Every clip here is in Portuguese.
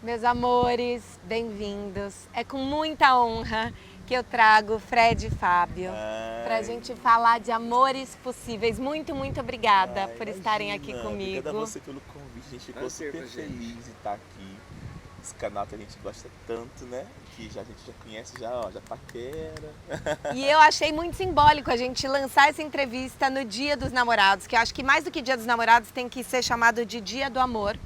Meus amores, bem-vindos. É com muita honra que eu trago Fred e Fábio pra gente falar de amores possíveis. Muito, muito obrigada por estarem aqui comigo. Obrigada a você pelo convite, a gente ficou super feliz de estar aqui. Esse canal que a gente gosta tanto, né? Que a gente já conhece, já paquera. E eu achei muito simbólico a gente lançar essa entrevista no Dia dos Namorados, que eu acho que mais do que Dia dos Namorados tem que ser chamado de Dia do Amor.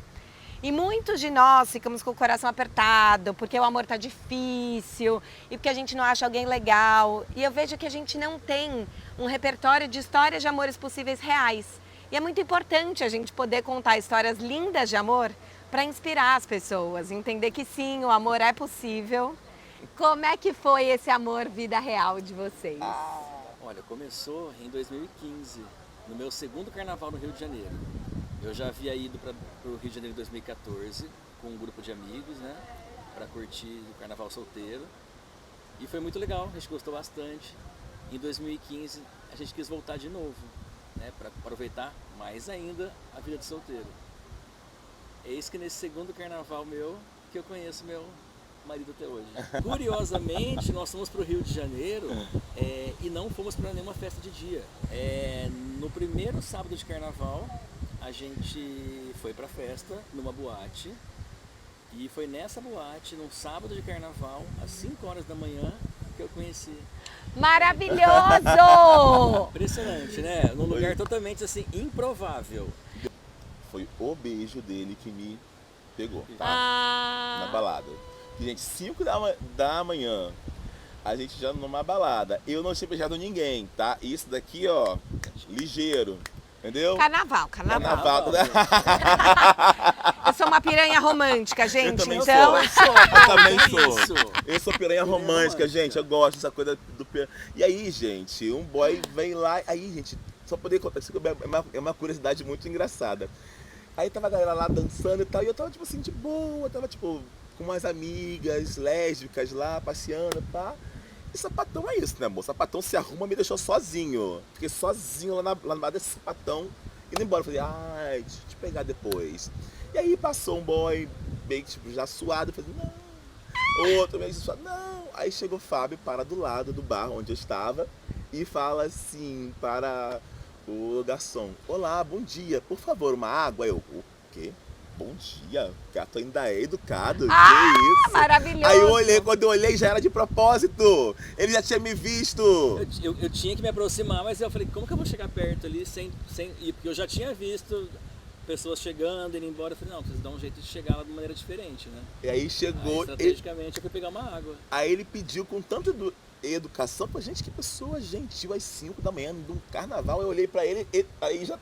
E muitos de nós ficamos com o coração apertado, porque o amor tá difícil e porque a gente não acha alguém legal. E eu vejo que a gente não tem um repertório de histórias de amores possíveis reais. E é muito importante a gente poder contar histórias lindas de amor para inspirar as pessoas, entender que sim, o amor é possível. Como é que foi esse amor vida real de vocês? Olha, começou em 2015, no meu segundo carnaval no Rio de Janeiro. Eu já havia ido para o Rio de Janeiro em 2014 com um grupo de amigos, né, para curtir o carnaval solteiro. E foi muito legal, a gente gostou bastante. Em 2015 a gente quis voltar de novo, né, para aproveitar mais ainda a vida de solteiro. Eis que nesse segundo carnaval meu que eu conheço meu marido até hoje. Curiosamente, nós fomos para o Rio de Janeiro e não fomos para nenhuma festa de dia. No primeiro sábado de carnaval, a gente foi pra festa numa boate e foi nessa boate, num sábado de carnaval, às 5 horas da manhã, que eu conheci. Maravilhoso! Impressionante, né? Num lugar totalmente assim, improvável. Foi o beijo dele que me pegou, tá? Ah. Na balada. E, gente, 5 da manhã, a gente já numa balada. Eu não tinha beijado ninguém, tá? Isso daqui, ó, ligeiro. Entendeu? Carnaval. Eu sou uma piranha romântica, gente. Eu também então... sou. Eu também sou. Isso. Eu sou piranha romântica, gente. Eu gosto dessa coisa do piranha. E aí, gente, um boy vem lá. Aí, gente, só poder contar isso é uma curiosidade muito engraçada. Aí tava a galera lá dançando e tal. E eu tava, tipo assim, de boa. Tava, tipo, com umas amigas lésbicas lá, passeando, pá. E sapatão é isso, né, amor? Sapatão se arruma, me deixou sozinho. Fiquei sozinho lá na base desse sapatão, indo embora. Falei, ai, deixa eu te pegar depois. E aí passou um boy, meio que tipo, já suado. Eu falei, não. Outro meio suado, não. Aí chegou o Fábio, para do lado do bar onde eu estava e fala assim para o garçom: olá, bom dia, por favor, uma água? Eu, o quê? Bom dia, o gato ainda é educado, que isso? Maravilhoso! Aí eu olhei, quando eu olhei já era de propósito, ele já tinha me visto. Eu tinha que me aproximar, mas eu falei, como que eu vou chegar perto ali sem ir? Porque eu já tinha visto pessoas chegando, indo embora. Eu falei, não, preciso dar um jeito de chegar lá de maneira diferente, né? E aí chegou, estrategicamente eu fui pegar uma água. aí ele pediu com tanta educação, pô, gente, que pessoa gentil, às 5 da manhã, num carnaval. Eu olhei pra ele, aí já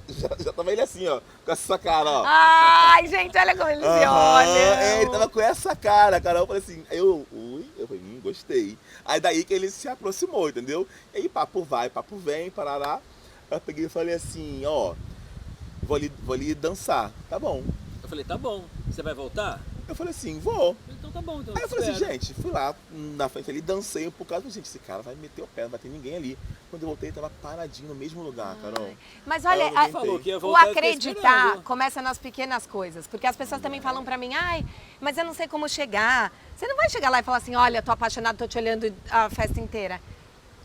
tava ele assim, ó, com essa cara, ó. Ai, gente, olha como eles se olham. Ele tava com essa cara. Eu falei assim, eu falei, gostei. Aí daí que ele se aproximou, entendeu? E aí papo vai, papo vem, parará. Eu peguei e falei assim, ó, vou ali dançar, tá bom. Eu falei, tá bom, você vai voltar? Eu falei assim, vou. Então tá bom, então Aí eu falei assim, espero. gente, fui lá na frente ali, dancei por causa do gente, esse cara vai meter o pé, não vai ter ninguém ali. Quando eu voltei, ele tava paradinho no mesmo lugar, Carol. Mas olha, Aí eu não Falou que ia o voltar, eu fiquei acreditar esperando. começa nas pequenas coisas. Porque as pessoas também falam pra mim, ai, mas eu não sei como chegar. Você não vai chegar lá e falar assim, olha, tô apaixonado, tô te olhando a festa inteira.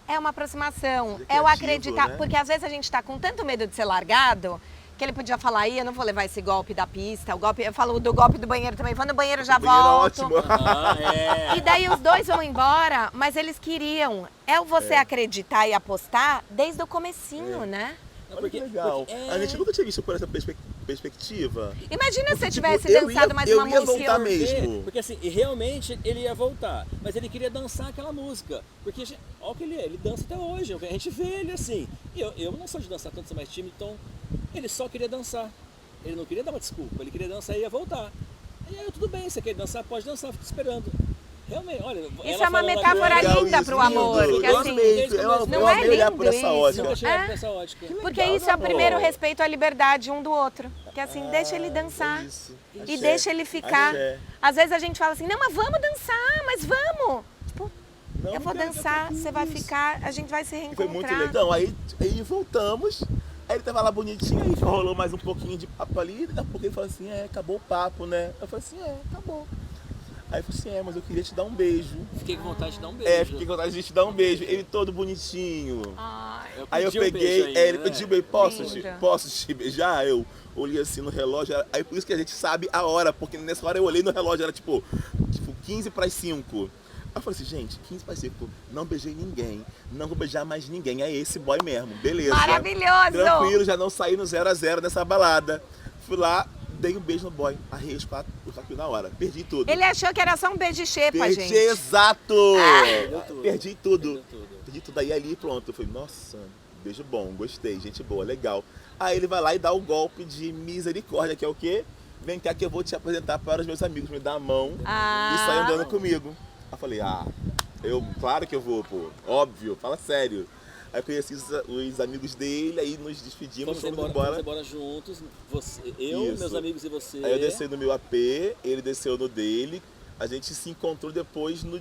É uma aproximação, Ser é o criativo, acreditar. né? Porque às vezes a gente tá com tanto medo de ser largado, que ele podia falar, aí eu não vou levar esse golpe da pista, eu falo do golpe do banheiro também, vou no banheiro, já Banheiro é volto. ótimo. E daí os dois vão embora, mas eles queriam. É você acreditar e apostar desde o comecinho, né? Não, Olha que legal. A gente nunca tinha visto por essa perspectiva. Imagina se você Tipo, tivesse eu dançado ia- mais eu uma ia música. voltar mesmo. Porque assim, e realmente ele ia voltar, mas ele queria dançar aquela música. Porque olha o que ele dança até hoje, a gente vê ele assim. E eu não sou de dançar tanto, sou mais tímido, então ele só queria dançar. Ele não queria dar uma desculpa, ele queria dançar e ia voltar. E aí, tudo bem, você quer dançar, pode dançar, fica esperando. Realmente, olha, Isso é uma metáfora linda pro amor. Lindo. Porque Eu assim, amei, não é amei olhar lindo por essa isso. ótica. Nunca tinha É. nessa ótica. Porque legal, isso é o amor. primeiro respeito à liberdade um do outro. Que assim, deixa ele dançar. Isso. E Axé. deixa ele ficar. Axé. Às vezes a gente fala assim, não, mas vamos dançar, mas vamos. Tipo, Não, eu vou cara, dançar, eu tô você vai feliz. ficar, a gente vai se E reencontrar. foi muito legal. Aí voltamos, Aí ele tava lá bonitinho, aí rolou mais um pouquinho de papo ali, e daqui a pouco ele falou assim, acabou o papo, né? Eu falei assim, acabou. Aí eu falei assim, mas eu queria te dar um beijo. Fiquei com vontade de dar um beijo. Fiquei com vontade de te dar um beijo. Ele todo bonitinho. Ai, Aí eu pedi um peguei, beijo ainda, ele né? pediu um beijo, Linda. posso te beijar? Eu olhei assim no relógio, aí por isso que a gente sabe a hora, porque nessa hora eu olhei no relógio, era tipo 15 para as 5. Aí eu falei assim, gente, 15 para as 5, não beijei ninguém, não vou beijar mais ninguém, é esse boy mesmo, beleza. maravilhoso! Tranquilo, já não saí no 0-0 nessa balada. Fui lá, dei um beijo no boy, arrei os quatro na hora, perdi tudo. Ele achou que era só um beijo de xepa, Perdi, gente. exato! Perdeu tudo. Perdi tudo. Perdeu tudo. Perdi tudo. Aí ali, pronto. Eu falei, nossa, beijo bom, gostei, gente boa, legal. Aí ele vai lá e dá o golpe de misericórdia, que é o quê? Vem cá que eu vou te apresentar para os meus amigos, me dá a mão e sai andando comigo. Aí eu falei, claro que eu vou, pô, óbvio, fala sério. Aí eu conheci os amigos dele, aí nos despedimos, fomos embora. Fomos embora juntos, eu, Isso. meus amigos e você. Aí eu desci no meu AP, ele desceu no dele. A gente se encontrou depois no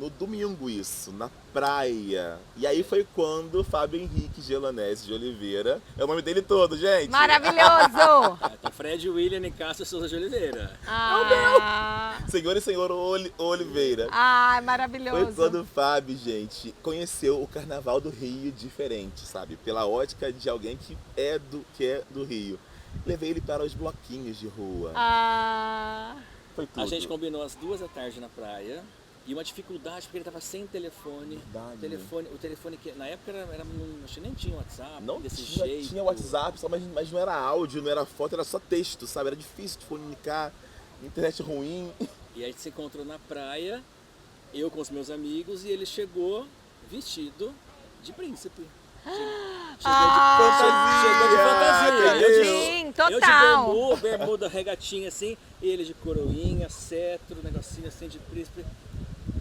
domingo isso, na praia. E aí foi quando Fábio Henrique Gelanese de Oliveira, é o nome dele todo, gente. Maravilhoso! Tem Fred, William e Cássio Souza de Oliveira. Senhor e senhor Oliveira. Ai, Foi maravilhoso. quando o Fábio, gente, conheceu o Carnaval do Rio diferente, sabe? Pela ótica de alguém que é do Rio. Levei ele para os bloquinhos de rua. Foi tudo. A gente combinou às 2 da tarde na praia. E uma dificuldade porque ele estava sem telefone. Verdade. O telefone que na época acho que nem tinha WhatsApp Não desse tinha, jeito. tinha WhatsApp, mas não era áudio, não era foto, era só texto, sabe? Era difícil de comunicar, internet ruim. E aí a gente se encontrou na praia, eu com os meus amigos, e ele chegou vestido de príncipe. Chegou de fantasia. Sim, Eu de total. bermuda, regatinha assim, ele de coroinha, cetro, negocinho assim de príncipe.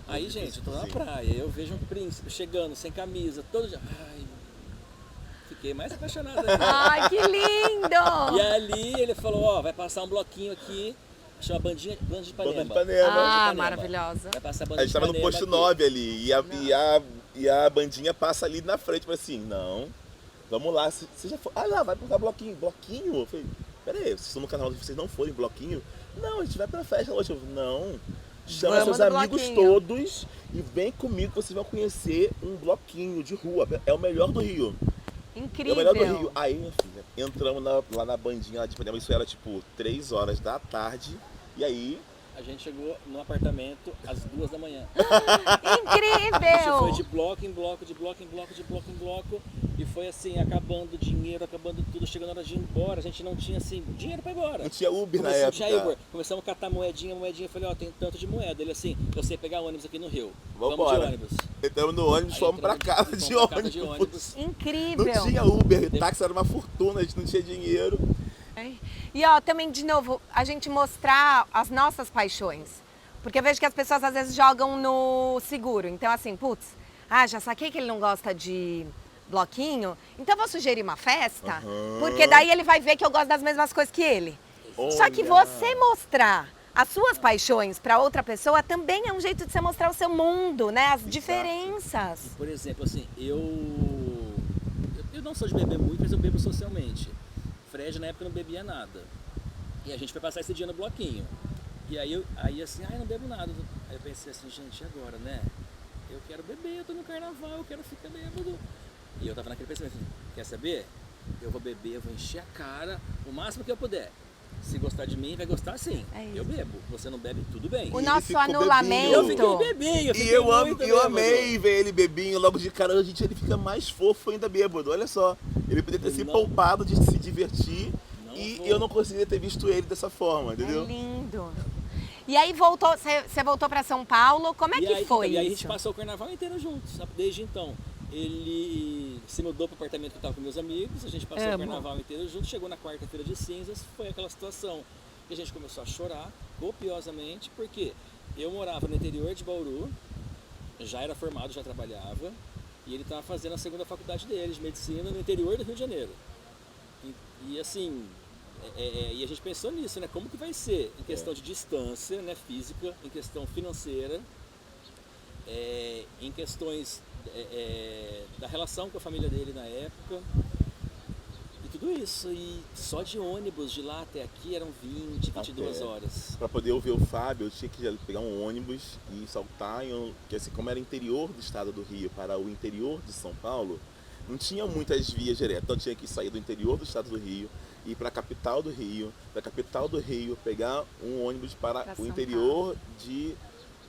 Aí, gente, eu tô na praia, eu vejo um príncipe chegando sem camisa, todo dia. Ai, fiquei mais apaixonada. Ai, que lindo! E ali ele falou, vai passar um bloquinho aqui, chama Bandinha de Banda de Ipanema. Ipanema. Maravilhosa. Vai passar a Banda A gente de tava no Ipanema posto aqui. 9 ali, e a bandinha passa ali na frente, falei assim, não, vamos lá, você já foi, lá, vai pra bloquinho, eu falei, peraí, vocês estão no canal, vocês não forem bloquinho? Não, a gente vai pra festa hoje, não, chama Vamos seus no amigos bloquinho. todos e vem comigo, vocês vão conhecer um bloquinho de rua, é o melhor do Rio. Incrível. É o melhor do Rio. Aí, minha filha, entramos lá na bandinha, lá de Ipanema, isso era tipo 3 horas da tarde, e aí... A gente chegou no apartamento às 2 da manhã. Incrível! A gente foi de bloco em bloco, de bloco em bloco, de bloco em bloco. E foi assim, acabando dinheiro, acabando tudo. Chegando na hora de ir embora, a gente não tinha assim, dinheiro pra ir embora. Não tinha Uber na Começamos, época. tinha Uber. Começamos a catar moedinha. Falei, tem tanto de moeda. Ele assim, eu sei pegar ônibus aqui no Rio. Vamos de Vambora. ônibus. Entramos no ônibus, Aí fomos pra entramos- casa de fomos pra casa ônibus. de ônibus. Incrível. Não tinha Uber, táxi era uma fortuna, a gente não tinha dinheiro. E ó, também, de novo, a gente mostrar as nossas paixões. Porque eu vejo que as pessoas às vezes jogam no seguro. Então, assim, putz, já saquei que ele não gosta de bloquinho, então eu vou sugerir uma festa, porque daí ele vai ver que eu gosto das mesmas coisas que ele. Só que Olha. você mostrar as suas paixões para outra pessoa também é um jeito de você mostrar o seu mundo, né? As diferenças. Por exemplo, assim, eu não sou de beber muito, mas eu bebo socialmente. Fred na época não bebia nada. E a gente foi passar esse dia no bloquinho. E aí assim, eu não bebo nada. Aí eu pensei assim, gente, e agora, né? Eu quero beber, eu tô no carnaval, eu quero ficar bêbado. E eu tava naquele pensamento, quer saber? Eu vou beber, eu vou encher a cara o máximo que eu puder. Se gostar de mim, vai gostar sim. É isso. Eu bebo. Você não bebe, tudo bem. O ele nosso ficou anulamento. Eu fiquei bebinho, E eu muito bêbado. amei ver ele bebinho logo de cara, gente, ele fica mais fofo ainda bêbado, olha só. Ele poderia ter se Não. poupado de se divertir Não e vou. eu não conseguiria ter visto ele dessa forma, É entendeu? lindo. E aí voltou, você voltou para São Paulo, como é E que aí, foi e aí a isso? gente passou o carnaval inteiro juntos, sabe? Desde então. Ele se mudou para o apartamento que eu estava com meus amigos, a gente passou o Amo. carnaval inteiro juntos, chegou na quarta-feira de cinzas, foi aquela situação. E a gente começou a chorar copiosamente, porque eu morava no interior de Bauru, já era formado, já trabalhava, e ele estava fazendo a segunda faculdade dele, de medicina, no interior do Rio de Janeiro. E assim, e a gente pensou nisso, né? Como que vai ser em questão de distância, né, física, em questão financeira, em questões da relação com a família dele na época. tudo isso. E só de ônibus de lá até aqui eram 22 Até. horas. Pra poder ouvir o Fábio, eu tinha que já pegar um ônibus e saltar, porque assim, como era interior do estado do Rio para o interior de São Paulo, não tinha muitas vias diretas, então eu tinha que sair do interior do estado do Rio, ir para a capital do Rio, da capital do Rio pegar um ônibus para Pra o São interior de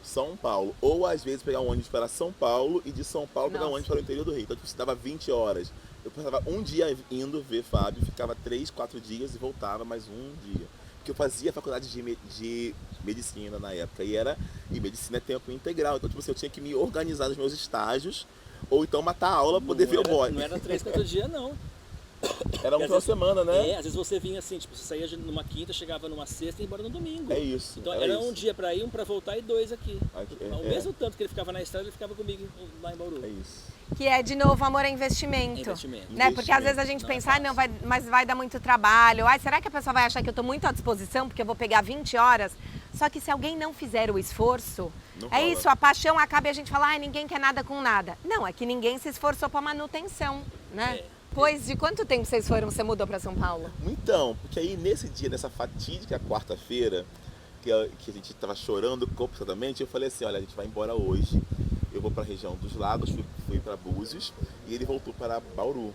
São Paulo, ou às vezes pegar um ônibus para São Paulo e de São Paulo pegar um Nossa. ônibus para o interior do Rio, então tipo, você dava 20 horas. Eu passava um dia indo ver Fábio, ficava 3, 4 dias e voltava mais um dia. Porque eu fazia faculdade de medicina na época, e medicina é tempo integral, então tipo assim, eu tinha que me organizar nos meus estágios, ou então matar a aula pra poder ver o boy. Não era 3, 4 dias, não. Era uma semana, né? Às vezes você vinha assim, tipo, você saía numa quinta, chegava numa sexta e ia embora no domingo. É isso. Então era era isso. um dia pra ir, um pra voltar e 2 aqui. O É. mesmo tanto que ele ficava na estrada, ele ficava comigo lá em Bauru. É isso. Que é, de novo, amor é investimento. É investimento. Né? Porque às vezes a gente Não é pensa, fácil. mas vai dar muito trabalho. Ai, será que a pessoa vai achar que eu tô muito à disposição porque eu vou pegar 20 horas? Só que se alguém não fizer o esforço, Não é rola. isso, a paixão acaba e a gente fala, ai, ninguém quer nada com nada. Não, é que ninguém se esforçou pra manutenção, né? É. Pois, de quanto tempo você mudou pra São Paulo? Então, porque aí nesse dia, nessa fatídica quarta-feira, que a gente tava chorando completamente, eu falei assim, olha, a gente vai embora hoje, eu vou pra região dos lagos, fui pra Búzios, e ele voltou para Bauru.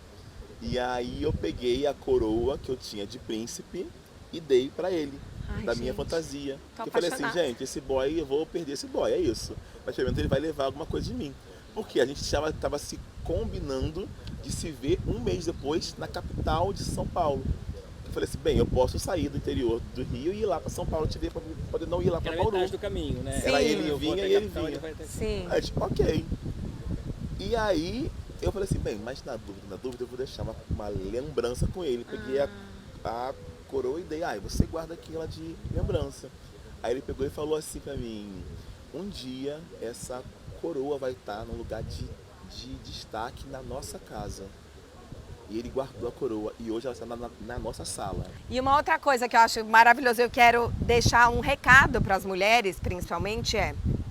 E aí eu peguei a coroa que eu tinha de príncipe e dei pra ele, Ai, da minha gente, fantasia. tô Eu falei assim, apaixonada. gente, esse boy, eu vou perder esse boy, é isso. Mas pelo menos ele vai levar alguma coisa de mim. Porque a gente tava se combinando de se ver um mês depois na capital de São Paulo. Eu falei assim, bem, eu posso sair do interior do Rio e ir lá para São Paulo te ver, para poder não ir lá Que para era Bauru. metade do caminho, né? Era ele Eu vou vinha até e a ele capital, vinha. vai até aqui. Sim. Aí, tipo, ok. E aí eu falei assim, bem, mas na dúvida eu vou deixar uma lembrança com ele. Peguei a coroa e dei, você guarda aquela de lembrança. Aí ele pegou e falou assim pra mim, um dia essa coroa vai estar num lugar de destaque na nossa casa. E ele guardou a coroa e hoje ela está na nossa sala. E uma outra coisa que eu acho maravilhosa, eu quero deixar um recado para as mulheres, principalmente,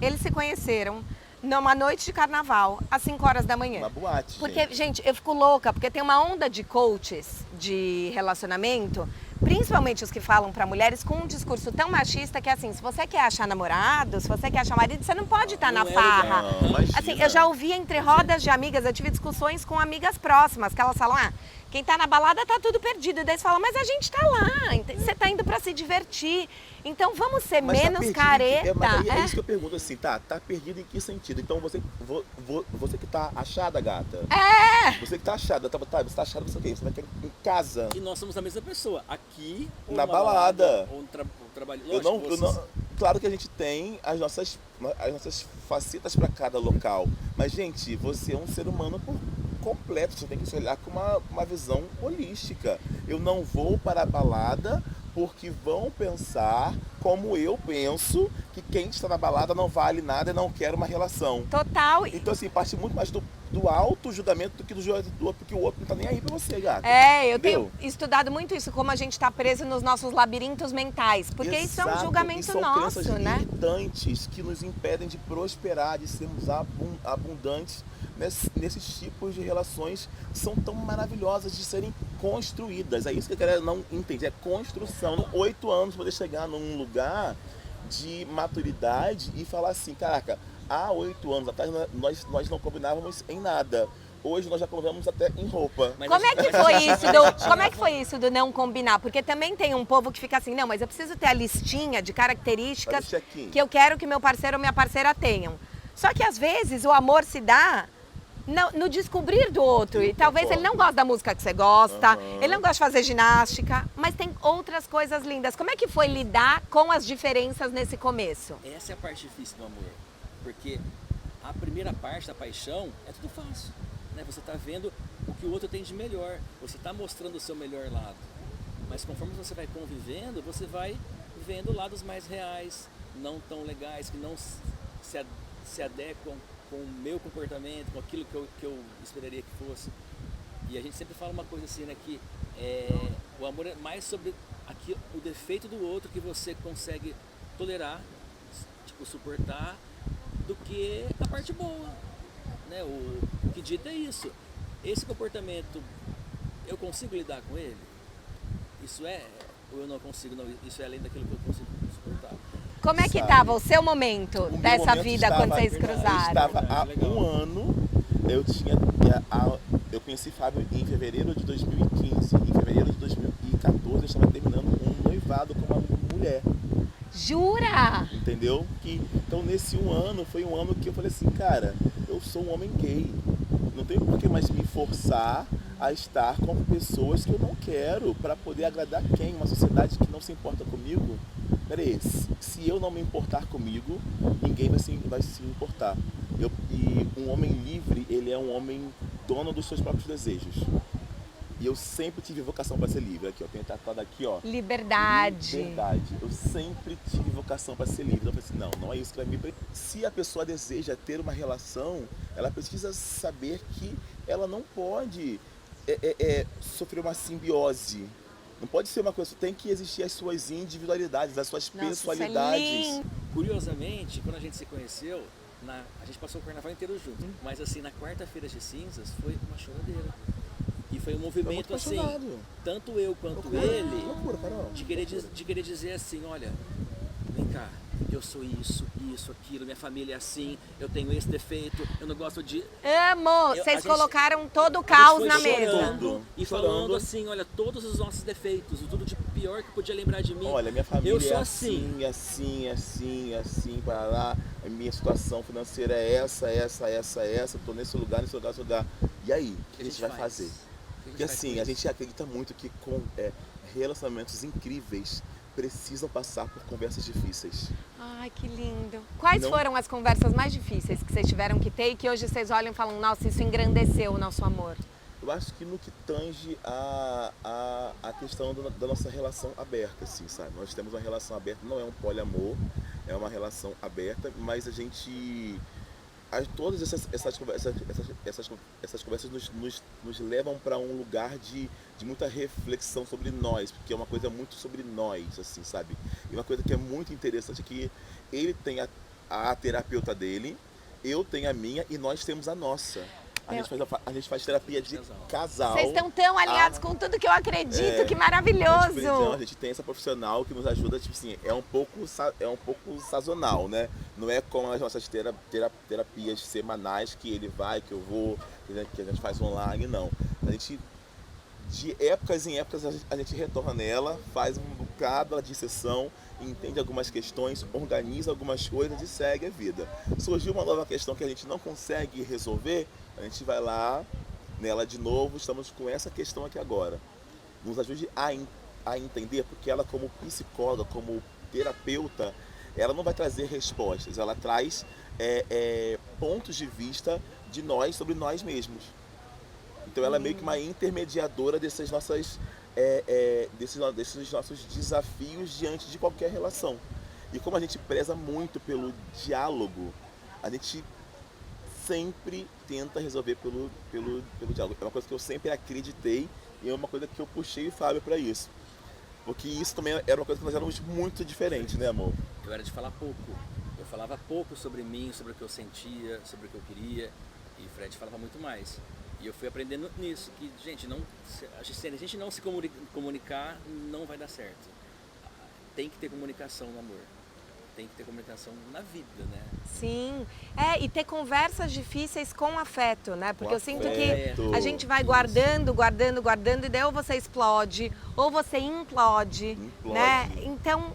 eles se conheceram numa noite de carnaval, às 5 horas da manhã. Uma boate, Porque, gente, eu fico louca, porque tem uma onda de coaches de relacionamento, principalmente os que falam para mulheres, com um discurso tão machista que é assim, se você quer achar namorado, se você quer achar marido, você não pode estar na Não é farra. legal. Não, imagina. Assim, eu já ouvi entre rodas de amigas, eu tive discussões com amigas próximas, que elas falam, quem tá na balada tá tudo perdido. E daí você fala, mas a gente tá lá, você tá indo pra se divertir. Então vamos ser Mas tá menos perdido careta. mas aí é isso que eu pergunto assim, tá perdido em que sentido? Então você que tá achada, gata. Você que tá achada, você tá achada, você o quê? Você vai querer em casa. E nós somos a mesma pessoa. Aqui, ou Na numa balada. ou no trabalho. Eu não, claro que a gente tem as nossas facetas para cada local. Mas, gente, você é um ser humano por completo. Você tem que se olhar com uma visão holística. Eu não vou para a balada porque vão pensar como eu penso, que quem está na balada não vale nada e não quer uma relação. Total. Então, assim, parte muito mais do auto-julgamento do que do outro, porque o outro não tá nem aí pra você, gata. Eu Entendeu? tenho estudado muito isso, como a gente tá preso nos nossos labirintos mentais. Porque isso é um Exato, julgamento e são nosso, crenças né? limitantes que nos impedem de prosperar, de sermos abundantes nesses tipos de relações que são tão maravilhosas de serem construídas. É isso que eu quero não entender, é construção. 8 anos poder chegar num lugar de maturidade e falar assim, caraca, há 8 anos atrás nós não combinávamos em nada. Hoje nós já combinamos até em roupa. Mas Como a é que gente- foi mas a isso? gente- Como é que foi isso do não combinar? Porque também tem um povo que fica assim, não, mas eu preciso ter a listinha de características Faz o check-in. que eu quero que meu parceiro ou minha parceira tenham. Só que às vezes o amor se dá no descobrir do outro. E talvez ele não goste da música que você gosta, Aham. ele não gosta de fazer ginástica, mas tem outras coisas lindas. Como é que foi lidar com as diferenças nesse começo? Essa é a parte difícil do amor. Porque a primeira parte da paixão é tudo fácil. Né? Você está vendo o que o outro tem de melhor. Você está mostrando o seu melhor lado. Mas conforme você vai convivendo, você vai vendo lados mais reais, não tão legais, que não se adequam com o meu comportamento, com aquilo que eu esperaria que fosse. E a gente sempre fala uma coisa assim, né? Que o amor é mais sobre o defeito do outro que você consegue tolerar, tipo, suportar, do que a parte boa. Né? O que dita é isso. Esse comportamento eu consigo lidar com ele? Isso é, ou eu não consigo, não, isso é além daquilo que eu consigo suportar. Como é que Sabe? estava o seu momento O meu dessa momento vida estava- quando vocês Eu cruzaram? estava há Legal. um ano, eu conheci Fábio em fevereiro de 2015. Em fevereiro de 2014 eu estava terminando um noivado com uma mulher, Jura? entendeu? Então nesse um ano, foi um ano que eu falei assim, cara, eu sou um homem gay. Não tenho por que mais me forçar a estar com pessoas que eu não quero para poder agradar quem? Uma sociedade que não se importa comigo? Peraí, se eu não me importar comigo, ninguém vai se importar. E um homem livre, ele é um homem dono dos seus próprios desejos. E eu sempre tive vocação para ser livre. Aqui, ó, tem tatuado aqui, ó. Liberdade. Liberdade. Eu sempre tive vocação para ser livre. Então eu falei assim, não é isso que vai me prender. Se a pessoa deseja ter uma relação, ela precisa saber que ela não pode sofrer uma simbiose. Não pode ser uma coisa, tem que existir as suas individualidades, as suas Nossa, isso é pessoalidades. lindo. Curiosamente, quando a gente se conheceu, a gente passou o carnaval inteiro junto, mas assim, na quarta-feira de cinzas foi uma choradeira. E foi um movimento muito assim, apaixonado. tanto eu quanto Loucura, ele, loucura, Carol. de querer dizer assim, olha, vem cá, eu sou isso, aquilo, minha família é assim, eu tenho esse defeito, eu não gosto de... Amo! A Vocês gente- colocaram todo o A gente caos foi na mesa. chorando E Chorando. falando assim, olha, todos os nossos defeitos, tudo de pior que podia lembrar de mim. Olha, minha família eu sou é assim. assim, para lá. A minha situação financeira é essa. Tô nesse lugar. E aí, o que a gente vai fazer? Porque assim, a gente acredita muito que relacionamentos incríveis precisam passar por conversas difíceis. Ai, que lindo. Quais Não- foram as conversas mais difíceis que vocês tiveram que ter e que hoje vocês olham e falam, nossa, isso engrandeceu o nosso amor? Eu acho que no que tange a questão da nossa relação aberta, assim, sabe? Nós temos uma relação aberta, não é um poliamor, é uma relação aberta, mas a gente... Todas essas conversas nos levam para um lugar de muita reflexão sobre nós, porque é uma coisa muito sobre nós, assim, sabe? E uma coisa que é muito interessante é que ele tem a terapeuta dele, eu tenho a minha e nós temos a nossa. A gente faz terapia de casal. Vocês estão tão alinhados com tudo que eu acredito, que maravilhoso! A gente tem essa profissional que nos ajuda, tipo assim, é um pouco sazonal, né? Não é como as nossas terapias semanais que ele vai, que eu vou, que a gente faz online, não. A gente, de épocas em épocas, a gente retorna nela, faz um bocado de sessão, entende algumas questões, organiza algumas coisas e segue a vida. Surgiu uma nova questão que a gente não consegue resolver, a gente vai lá nela de novo, estamos com essa questão aqui agora. Nos ajude a entender, porque ela como psicóloga, como terapeuta, ela não vai trazer respostas, ela traz pontos de vista de nós sobre nós mesmos. Então ela é meio que uma intermediadora desses nossos desafios diante de qualquer relação. E como a gente preza muito pelo diálogo, a gente sempre tenta resolver pelo diálogo. É uma coisa que eu sempre acreditei e é uma coisa que eu puxei o Fábio para isso. Porque isso também era uma coisa que nós éramos muito diferentes, né, amor? Eu era de falar pouco. Eu falava pouco sobre mim, sobre o que eu sentia, sobre o que eu queria. E o Fred falava muito mais. E eu fui aprendendo nisso, que, gente, se a gente não se comunicar, não vai dar certo. Tem que ter comunicação no amor. Tem que ter comunicação na vida, né? Sim, e ter conversas difíceis com afeto, né? Porque eu sinto afeto. que a gente vai guardando, e daí ou você explode, ou você implode, né? Então,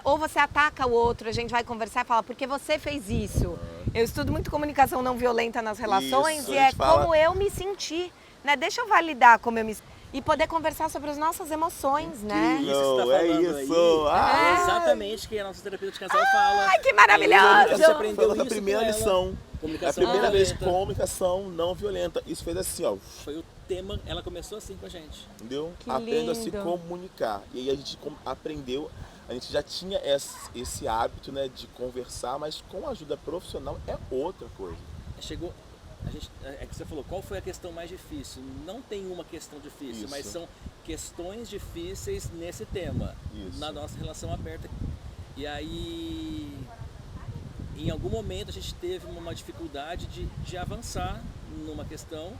ou você ataca o outro, a gente vai conversar e fala, porque você fez isso. Eu estudo muito comunicação não violenta nas relações Isso, e a gente fala- como eu me senti, né? Deixa eu validar como eu me senti. E poder conversar sobre as nossas emoções, né? Isso que você tá falando isso. aí, é exatamente o que a nossa terapeuta de casal fala. Ai, que maravilhoso! Você aprendeu Foi a nossa isso primeira com ela. lição. Comunicação A primeira não vez, violenta. comunicação não violenta. Isso fez assim, ó, Foi o tema, ela começou assim com a gente. entendeu? Que Aprenda a se lindo. comunicar. E aí a gente aprendeu, a gente já tinha esse hábito, né, de conversar, mas com ajuda profissional é outra coisa. Chegou, que você falou, qual foi a questão mais difícil? Não tem uma questão difícil, Isso. mas são questões difíceis nesse tema, Isso. na nossa relação aberta. E aí, em algum momento a gente teve uma dificuldade de avançar numa questão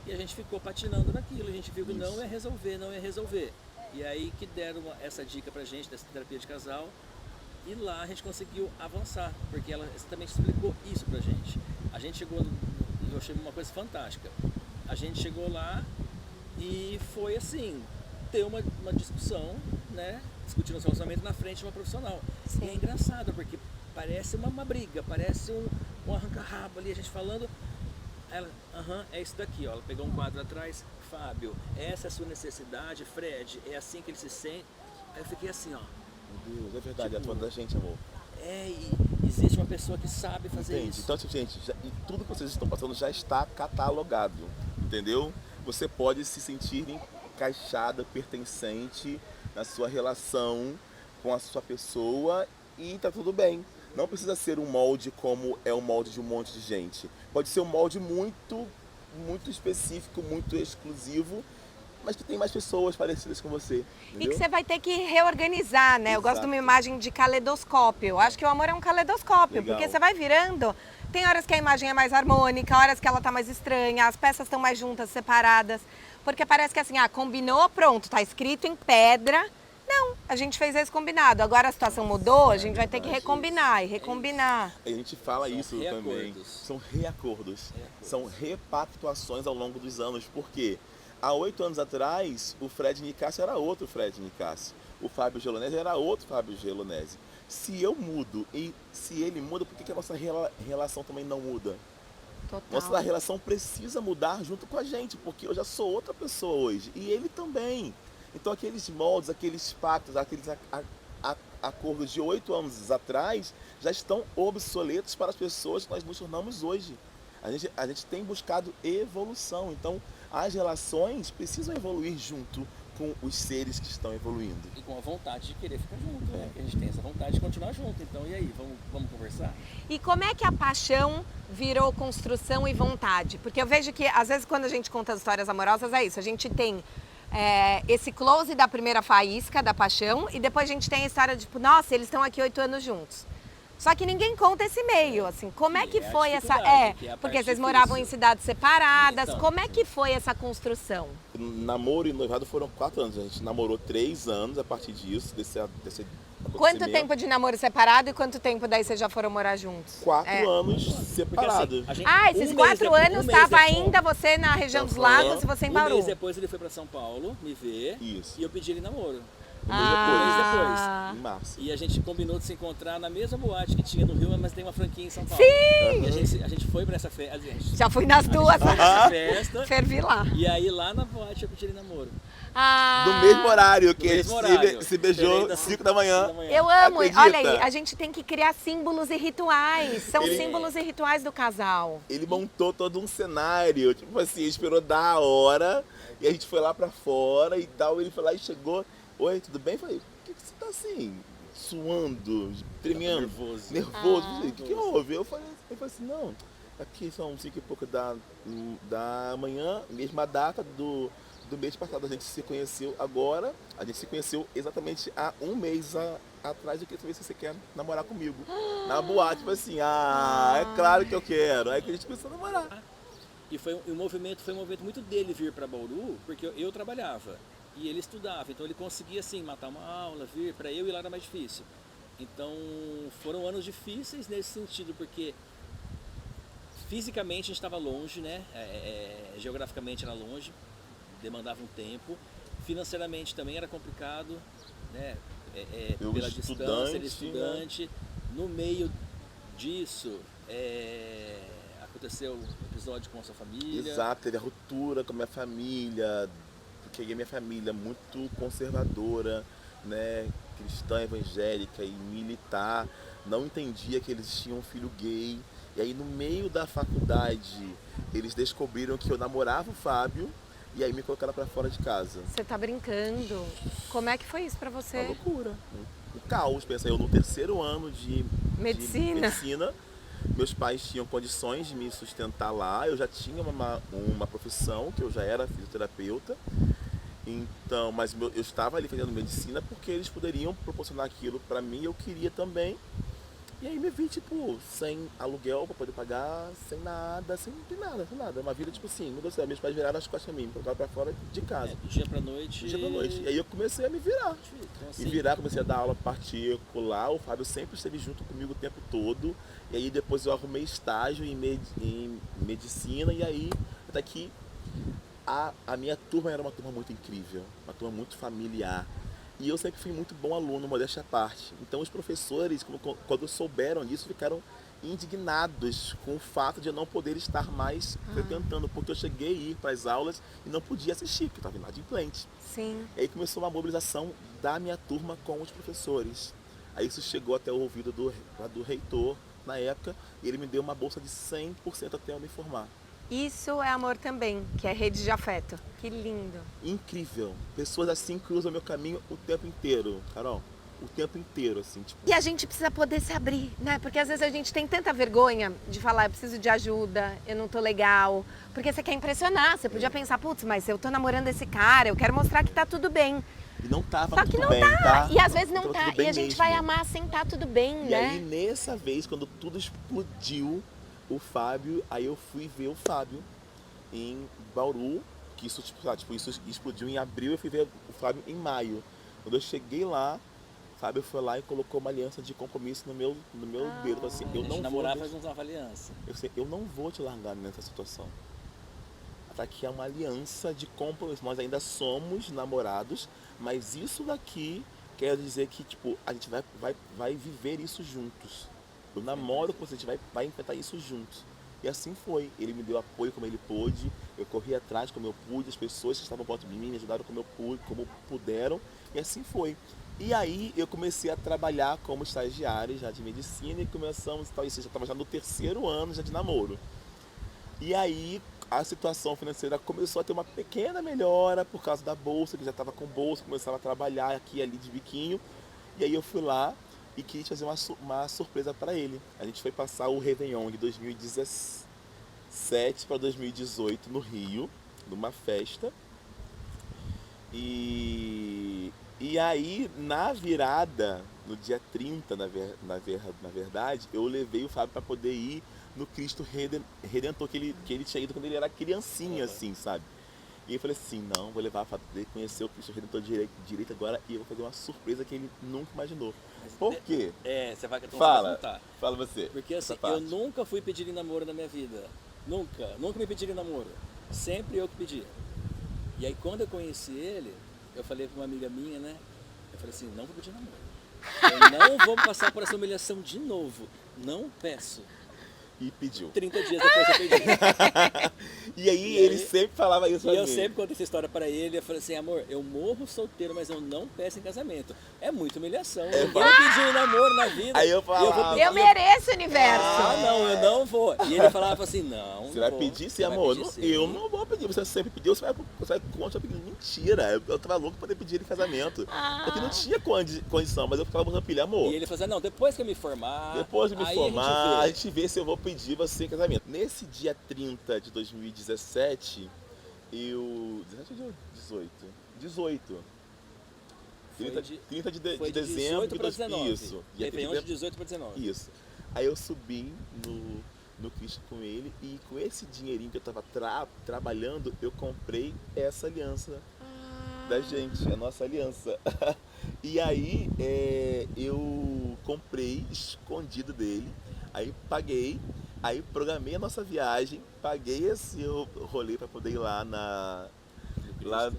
E a gente ficou patinando naquilo, a gente viu que não ia resolver, não ia resolver. E aí que deram essa dica pra gente, dessa terapia de casal, e lá a gente conseguiu avançar, porque ela também explicou isso pra gente. A gente chegou, e eu achei uma coisa fantástica, a gente chegou lá e foi assim, ter uma discussão, né, discutindo nosso relacionamento na frente de uma profissional. Sim. E é engraçado, porque parece uma briga, parece um arranca-rabo ali, a gente falando. Ela, é isso daqui, ó. Ela pegou um quadro atrás, Fábio, essa é a sua necessidade, Fred, é assim que ele se sente. Aí eu fiquei assim, ó. Meu Deus, é verdade, Tipo, é da gente, amor. E existe uma pessoa que sabe fazer Entende? isso. Então, gente, e tudo que vocês estão passando já está catalogado, entendeu? Você pode se sentir encaixada, pertencente na sua relação com a sua pessoa e tá tudo bem. Não precisa ser um molde como é o molde de um monte de gente. Pode ser um molde muito específico, muito exclusivo, mas que tem mais pessoas parecidas com você. E que você vai ter que reorganizar, né? Eu gosto de uma imagem de caleidoscópio. Eu acho que o amor é um caleidoscópio, Legal. porque você vai virando. Tem horas que a imagem é mais harmônica, horas que ela tá mais estranha, as peças estão mais juntas, separadas. Porque parece que assim, combinou, pronto, tá escrito em pedra. Não, a gente fez esse combinado. Agora a situação mudou, a gente vai ter que recombinar e recombinar. A gente fala São isso reacordos. também. São reacordos. São repactuações ao longo dos anos. Por quê? Há 8 anos atrás, o Fred Nicásio era outro Fred Nicásio. O Fábio Gelonese era outro Fábio Gelonese. Se eu mudo e se ele muda, por que a nossa relação também não muda? Total. Nossa relação precisa mudar junto com a gente, porque eu já sou outra pessoa hoje. E ele também. Então aqueles moldes, aqueles pactos, aqueles acordos de 8 anos atrás já estão obsoletos para as pessoas que nós nos tornamos hoje. A gente tem buscado evolução, então as relações precisam evoluir junto com os seres que estão evoluindo. E com a vontade de querer ficar junto, né? Porque a gente tem essa vontade de continuar junto. Então, e aí, vamos conversar? E como é que a paixão virou construção e vontade? Porque eu vejo que, às vezes, quando a gente conta as histórias amorosas, é isso. A gente tem esse close da primeira faísca, da paixão, e depois a gente tem a história de, tipo, nossa, eles estão aqui 8 anos juntos. Só que ninguém conta esse meio, assim, como é que é a foi essa... dificuldade, que é a porque parte vocês difícil. moravam em cidades separadas, Então. como é que foi essa construção? Namoro e noivado foram 4 anos. A gente namorou 3 anos a partir disso, desse Quanto acontecimento. tempo de namoro separado e quanto tempo daí vocês já foram morar juntos? 4 anos Porque separados. assim, a gente, Esses um mês 4 depois- anos um mês estava depois- ainda você na região dos Aham. lagos e você em Um Bauru. mês depois ele foi pra São Paulo me ver Isso. e eu pedi ele namoro. Um mês Ah. depois, em março. E a gente combinou de se encontrar na mesma boate que tinha no Rio, mas tem uma franquia em São Paulo. Sim! E a gente foi pra essa festa. Já fui nas duas, Foi nessa festa. fervi lá. E aí lá na boate eu pedi ele namoro. Do mesmo horário, que Do a mesmo gente horário. se beijou Diferente 5 das da manhã. 5 da manhã. Eu amo, Acredita? olha aí, a gente tem que criar símbolos e rituais. São Ele- símbolos e rituais do casal. Ele montou todo um cenário, tipo assim, esperou dar a hora e a gente foi lá pra fora e tal. Ele foi lá e chegou. Oi, tudo bem? Eu falei, por que você tá assim, suando, tremendo? Nervoso. Nervoso. Eu falei, o que houve? Ele falou assim, não, aqui são 5 e pouco da manhã, mesma data do mês passado. A gente se conheceu agora, a gente se conheceu exatamente há 1 mês atrás. Eu queria saber se você quer namorar comigo. Na boate, tipo assim, é claro que eu quero. Aí que a gente começou a namorar. E foi um movimento muito dele vir para Bauru, porque eu trabalhava e ele estudava, então ele conseguia assim matar uma aula, vir para eu e lá era mais difícil. Então foram anos difíceis nesse sentido, porque fisicamente a gente estava longe, né? Geograficamente era longe, demandava um tempo. Financeiramente também era complicado, né? Eu Pela estudante, distância, ele estudante. No meio disso, aconteceu um episódio com a sua família. Exato, teve a ruptura com a minha família, porque a minha família é muito conservadora, né, cristã, evangélica e militar, não entendia que eles tinham um filho gay. E aí no meio da faculdade eles descobriram que eu namorava o Fábio e aí me colocaram pra fora de casa. Você tá brincando. Como é que foi isso pra Uma você? loucura. Um caos, pensa eu no 3º ano de Medicina. Meus pais tinham condições de me sustentar lá, eu já tinha uma profissão, que eu já era fisioterapeuta, então, mas eu estava ali fazendo medicina porque eles poderiam proporcionar aquilo para mim, eu queria também. E aí me vi, tipo, sem aluguel pra poder pagar, sem nada, sem nada, sem nada. Uma vida, tipo assim, meu Deus do céu, meus pais viraram as costas pra mim, me colocaram pra fora de casa. Do dia pra noite. Do dia pra noite. E aí eu comecei a me virar. Então, Me assim, virar, comecei a dar aula particular, o Fábio sempre esteve junto comigo o tempo todo. E aí depois eu arrumei estágio em medicina, e aí até que a minha turma era uma turma muito incrível, uma turma muito familiar. E eu sempre fui muito bom aluno, modéstia à parte. Então os professores, quando souberam disso, ficaram indignados com o fato de eu não poder estar mais frequentando, porque eu cheguei a ir para as aulas e não podia assistir, porque eu estava inadimplente. Sim. E aí começou uma mobilização da minha turma com os professores. Aí isso chegou até o ouvido do reitor na época, e ele me deu uma bolsa de 100% até eu me formar. Isso é amor também, que é rede de afeto. Que lindo. Incrível. Pessoas assim cruzam meu caminho o tempo inteiro, Carol. O tempo inteiro, assim, tipo. E a gente precisa poder se abrir, né? Porque às vezes a gente tem tanta vergonha de falar, eu preciso de ajuda, eu não tô legal. Porque você quer impressionar, você podia pensar, putz, mas eu tô namorando esse cara, eu quero mostrar que tá tudo bem. E não tava Só que tudo não bem, tá. tá? E às vezes não tava tá. tudo bem E a gente mesmo. vai amar sem tá tudo bem, E né? aí, nessa vez, quando tudo explodiu, o Fábio, aí eu fui ver o Fábio em Bauru, que isso, isso explodiu em abril, eu fui ver o Fábio em maio. Quando eu cheguei lá, o Fábio foi lá e colocou uma aliança de compromisso no meu dedo. Falou assim, a eu gente não vou. namorava, mas não usava aliança. Eu não vou te largar nessa situação. Aqui é uma aliança de compromisso. Nós ainda somos namorados, mas isso daqui quer dizer que tipo, a gente vai viver isso juntos. Eu namoro com você, a gente vai enfrentar isso juntos. E assim foi. Ele me deu apoio como ele pôde, eu corri atrás como eu pude, as pessoas que estavam perto de mim me ajudaram como eu pude, como puderam, e assim foi. E aí eu comecei a trabalhar como estagiário já de medicina e começamos, talvez já estava já no 3º ano já de namoro. E aí a situação financeira começou a ter uma pequena melhora por causa da bolsa, que já estava com bolsa, começava a trabalhar aqui e ali de biquinho. E aí eu fui lá e quis fazer uma surpresa para ele. A gente foi passar o Réveillon de 2017 para 2018 no Rio, numa festa. E aí, na virada, no dia 30, na verdade, eu levei o Fábio para poder ir no Cristo Redentor, que ele tinha ido quando ele era criancinha, assim, sabe? E eu falei assim, não, vou levar o Fábio para conhecer o Cristo Redentor direito agora e eu vou fazer uma surpresa que ele nunca imaginou. Por quê? Você vai Fala, contar. fala você. Porque assim, eu nunca fui pedir em namoro na minha vida. Nunca me pediram em namoro. Sempre eu que pedia. E aí quando eu conheci ele, eu falei pra uma amiga minha, né? Eu falei assim, não vou pedir namoro. Eu não vou passar por essa humilhação de novo. Não peço. E pediu. 30 dias depois eu pedi. E aí ele sempre falava isso pra E mim. eu sempre contei essa história pra ele, eu falei assim, amor, eu morro solteiro, mas eu não peço em casamento. É muita humilhação. Ninguém pediu namoro na vida. Aí eu falava, Eu mereço, universo. Ah, não, eu não vou. E ele falava assim, não. Você vai pedir sim, amor? Eu não vou pedir. Você sempre pediu, você vai contra pedir. Mentira. Eu tava louco pra poder pedir ele em casamento. Porque não tinha condição, mas eu ficava buscando pilha, amor. E ele falou assim, não, depois que eu me formar. Depois de me aí formar, a gente vê se eu vou pedir você em casamento. Nesse dia 30 de 2017, 17 ou 18? 18. 30 de foi de dezembro 18 para 19. Isso. Réveillon de 18 para 19. Isso. Aí eu subi no Cristo com ele e com esse dinheirinho que eu tava trabalhando, eu comprei essa aliança da gente, a nossa aliança. E aí eu comprei escondido dele, aí paguei, aí programei a nossa viagem, paguei esse rolê para poder ir lá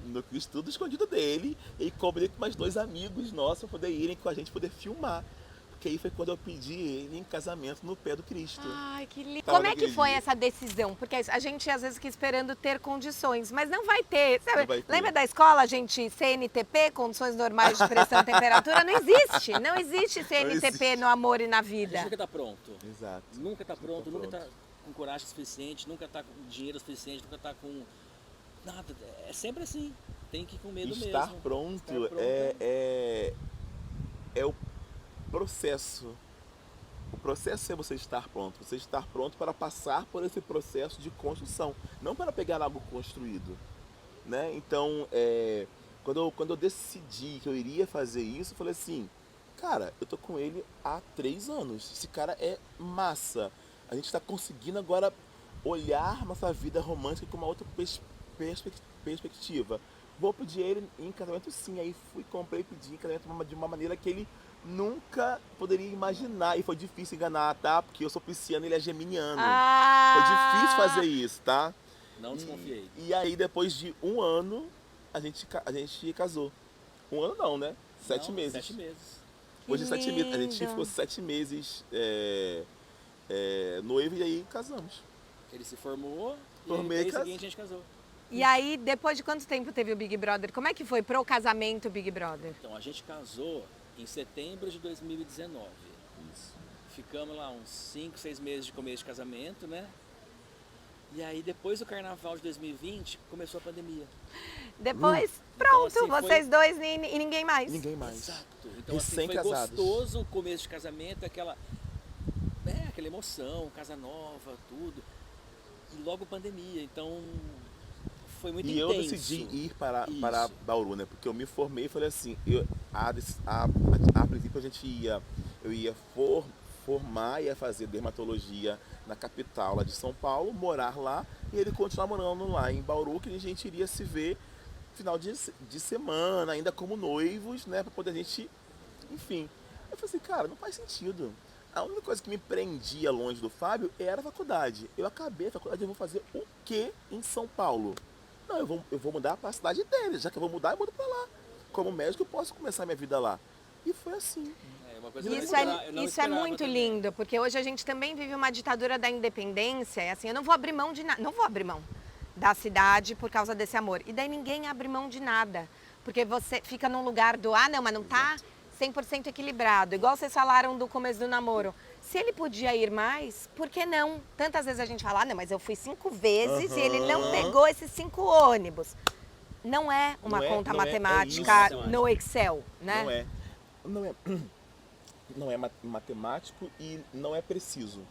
no Cristo, tudo escondido dele, e combinei com mais 2 amigos nossos para poder irem com a gente, poder filmar. Porque aí foi quando eu pedi ele em casamento no pé do Cristo. Ai, que lindo. Tava Como é que naquele foi dia. essa decisão? Porque a gente às vezes fica esperando ter condições, mas não vai ter. Sabe? Não vai ter. Lembra da escola, gente, CNTP, condições normais de pressão e temperatura? Não existe. Não existe CNTP existe. no amor e na A gente vida. nunca tá pronto. Exato. Nunca tá pronto, nunca tá com coragem suficiente, nunca tá com dinheiro suficiente, nunca tá com nada. É sempre assim. Tem que ir com medo Estar mesmo. pronto, Estar pronto é o processo. O processo é você estar pronto. Você estar pronto para passar por esse processo de construção, não para pegar algo construído, né? Então, quando eu decidi que eu iria fazer isso, eu falei assim, Cara, eu tô com ele há 3 anos. Esse cara é massa. A gente tá conseguindo agora olhar nossa vida romântica com uma outra perspectiva. Vou pedir ele em casamento sim. Aí fui, comprei e pedi em casamento de uma maneira que ele nunca poderia imaginar. E foi difícil enganar, tá? Porque eu sou pisciano e ele é geminiano. Foi difícil fazer isso, tá? Não desconfiei. E aí, depois de 1 ano, a gente casou. 1 ano não, né? 7 Não, meses. 7 meses. Hoje é 7 meses. A gente lindo. ficou 7 meses noivo e aí casamos. Ele se formou e Formei, no mês cas- seguinte a gente casou. E aí, depois de quanto tempo teve o Big Brother? Como é que foi pro casamento Big Brother? Então, a gente casou em setembro de 2019. Isso. Ficamos lá uns 5, 6 meses de começo de casamento, né? E aí, depois do carnaval de 2020, começou a pandemia. Depois, Então, pronto, assim, vocês dois e ninguém mais. Ninguém mais. Exato. Então, assim, foi Recém-casados. gostoso o começo de casamento, aquela emoção, casa nova, tudo. E logo pandemia, então foi muito E intenso. eu decidi ir para Isso. Bauru, né? Porque eu me formei e falei assim, a princípio eu ia formar, ia fazer dermatologia na capital lá de São Paulo, morar lá, e ele continuar morando lá em Bauru, que a gente iria se ver final de semana, ainda como noivos, né? Pra poder a gente, enfim. Eu falei assim, cara, não faz sentido. A única coisa que me prendia longe do Fábio era a faculdade. Eu acabei a faculdade, eu vou fazer o quê em São Paulo? Não, eu vou mudar para a cidade dele. Já que eu vou mudar, eu mudo para lá. Como médico, eu posso começar minha vida lá. E foi assim. É uma coisa que eu Isso eu não isso é esperava muito também. lindo, porque hoje a gente também vive uma ditadura da independência. É assim, eu não vou abrir mão de nada, não vou abrir mão da cidade por causa desse amor. E daí ninguém abre mão de nada, porque você fica num lugar do, não, mas não tá 100% equilibrado. Igual vocês falaram do começo do namoro. Se ele podia ir mais, por que não? Tantas vezes a gente fala, não, mas eu fui 5 vezes e ele não pegou esses 5 ônibus. Não é uma conta matemática isso. no Excel, né? Não é. Não é. Não é matemático e não é preciso.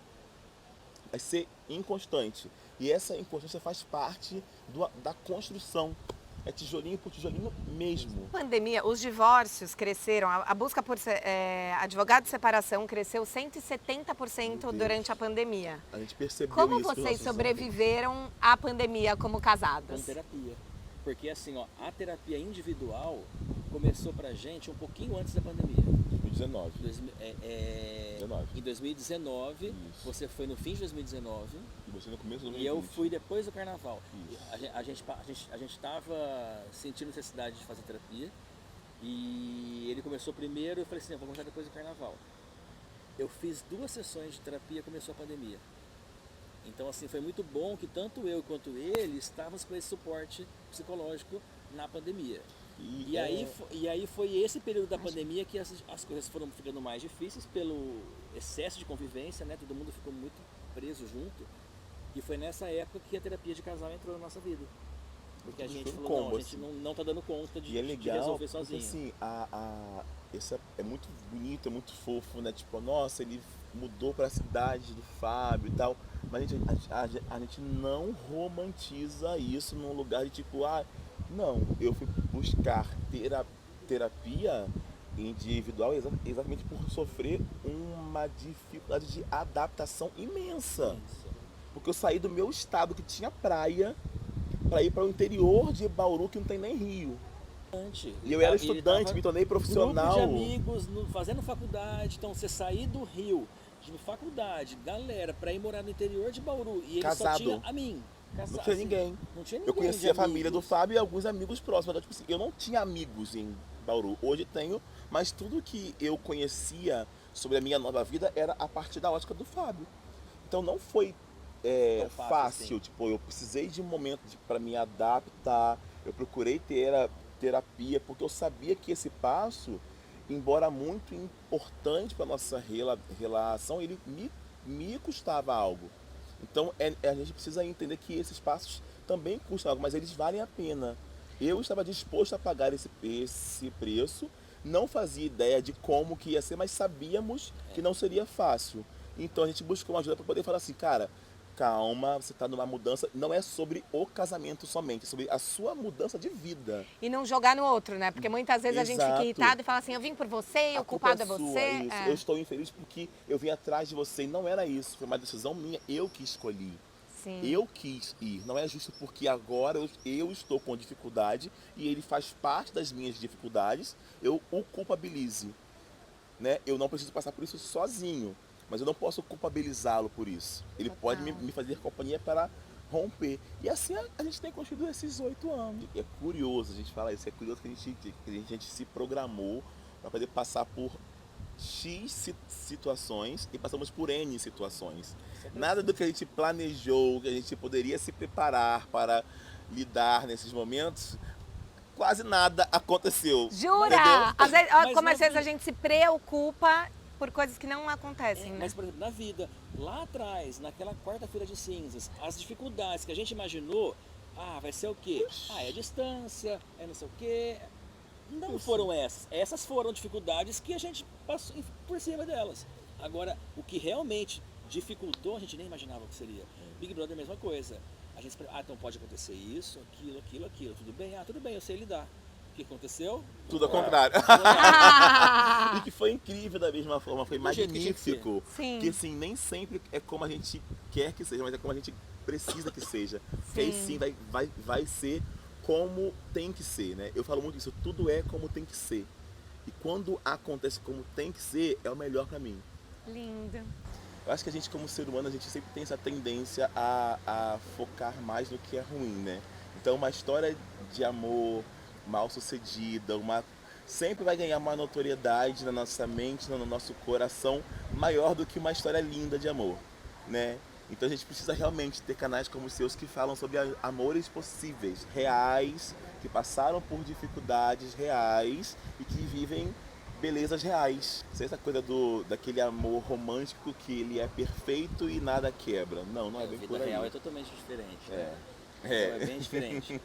Vai ser inconstante. E essa inconstância faz parte da construção. É tijolinho por tijolinho mesmo. Pandemia, os divórcios cresceram, a busca por advogado de separação cresceu 170% durante a pandemia. A gente percebeu Como isso. com vocês nossos sobreviveram à pandemia como Com casados? terapia. Porque assim, ó, a terapia individual começou pra gente um pouquinho antes da pandemia. 2019. 19. Em 2019, Isso. você foi no fim de 2019 E você no começo do e eu fui depois do carnaval. Isso. A gente estava sentindo necessidade de fazer terapia e ele começou primeiro, eu falei assim, eu vou começar depois do carnaval. Eu fiz 2 sessões de terapia e começou a pandemia. Então assim, foi muito bom que tanto eu quanto ele estávamos com esse suporte psicológico na pandemia. E aí foi esse período da pandemia que as coisas foram ficando mais difíceis pelo excesso de convivência, né? Todo mundo ficou muito preso junto. E foi nessa época que a terapia de casal entrou na nossa vida. Porque a gente falou, não, a gente não tá dando conta E é de legal, resolver porque sozinho. assim, esse é muito bonito, é muito fofo, né? Tipo, nossa, ele mudou pra cidade do Fábio e tal. Mas a gente não romantiza isso num lugar de tipo, não, eu fui buscar terapia individual exatamente por sofrer uma dificuldade de adaptação imensa. Isso. Porque eu saí do meu estado que tinha praia para ir para o interior de Bauru que não tem nem rio. E eu era estudante, me tornei profissional. Grupo de amigos fazendo faculdade, então você sair do Rio, de faculdade, galera, pra ir morar no interior de Bauru. E ele Casado. só tinha a mim. Não tinha ninguém. Não tinha ninguém. Eu conheci a família do Fábio e alguns amigos próximos. Então, tipo assim, eu não tinha amigos em Bauru. Hoje tenho, mas tudo que eu conhecia sobre a minha nova vida era a partir da ótica do Fábio. Então não foi Tão fácil fácil. assim. Tipo, eu precisei de um momento para me adaptar. Eu procurei ter terapia porque eu sabia que esse passo, embora muito importante para nossa relação, ele me custava algo. Então a gente precisa entender que esses passos também custam algo, mas eles valem a pena. Eu estava disposto a pagar esse preço, não fazia ideia de como que ia ser, mas sabíamos que não seria fácil. Então a gente buscou uma ajuda para poder falar assim, cara, calma, você tá numa mudança, não é sobre o casamento somente, é sobre a sua mudança de vida. E não jogar no outro, né? Porque muitas vezes a gente fica Exato. irritado e fala assim, eu vim por você e A o culpa culpado é sua, você. isso. É. Eu estou infeliz porque eu vim atrás de você e não era isso, foi uma decisão minha, eu que escolhi. Sim. Eu quis ir, não é justo porque agora eu estou com dificuldade e ele faz parte das minhas dificuldades, eu o culpabilize, né? Eu não preciso passar por isso sozinho, mas eu não posso culpabilizá-lo por isso. Ele Total. pode me fazer companhia para romper. E assim a gente tem construído esses 8 anos. E é curioso, a gente fala isso, é curioso que a gente se programou para poder passar por X situações e passamos por N situações. Nada do que a gente planejou, que a gente poderia se preparar para lidar nesses momentos, quase nada aconteceu. Jura? Entendeu? Às vezes, ó, Mas como na às vezes a vida- gente se preocupa por coisas que não acontecem, né? Mas, por exemplo, na vida, lá atrás, naquela quarta-feira de cinzas, as dificuldades que a gente imaginou, vai ser o quê? É distância, é não sei o quê. Não foram essas. Essas foram dificuldades que a gente passou por cima delas. Agora, o que realmente dificultou, a gente nem imaginava o que seria. Big Brother, a mesma coisa. A gente, então pode acontecer isso, aquilo. Tudo bem? Tudo bem, eu sei lidar. O que aconteceu? Tudo ao contrário. E que foi incrível da mesma forma, foi Do jeito que tinha que ser. magnífico. Sim. Que assim, nem sempre é como a gente quer que seja, mas é como a gente precisa que seja. Que aí sim vai ser como tem que ser, né? Eu falo muito isso, tudo é como tem que ser. E quando acontece como tem que ser, é o melhor pra mim. Lindo. Eu acho que a gente como ser humano, a gente sempre tem essa tendência a focar mais no que é ruim, né? Então uma história de amor mal sucedida, sempre vai ganhar uma notoriedade na nossa mente, no nosso coração, maior do que uma história linda de amor, né? Então a gente precisa realmente ter canais como os seus que falam sobre amores possíveis, reais, que passaram por dificuldades reais e que vivem belezas reais. Sem essa coisa daquele amor romântico que ele é perfeito e nada quebra. Não é A bem vida por aí. real é totalmente diferente. É. Então é bem diferente.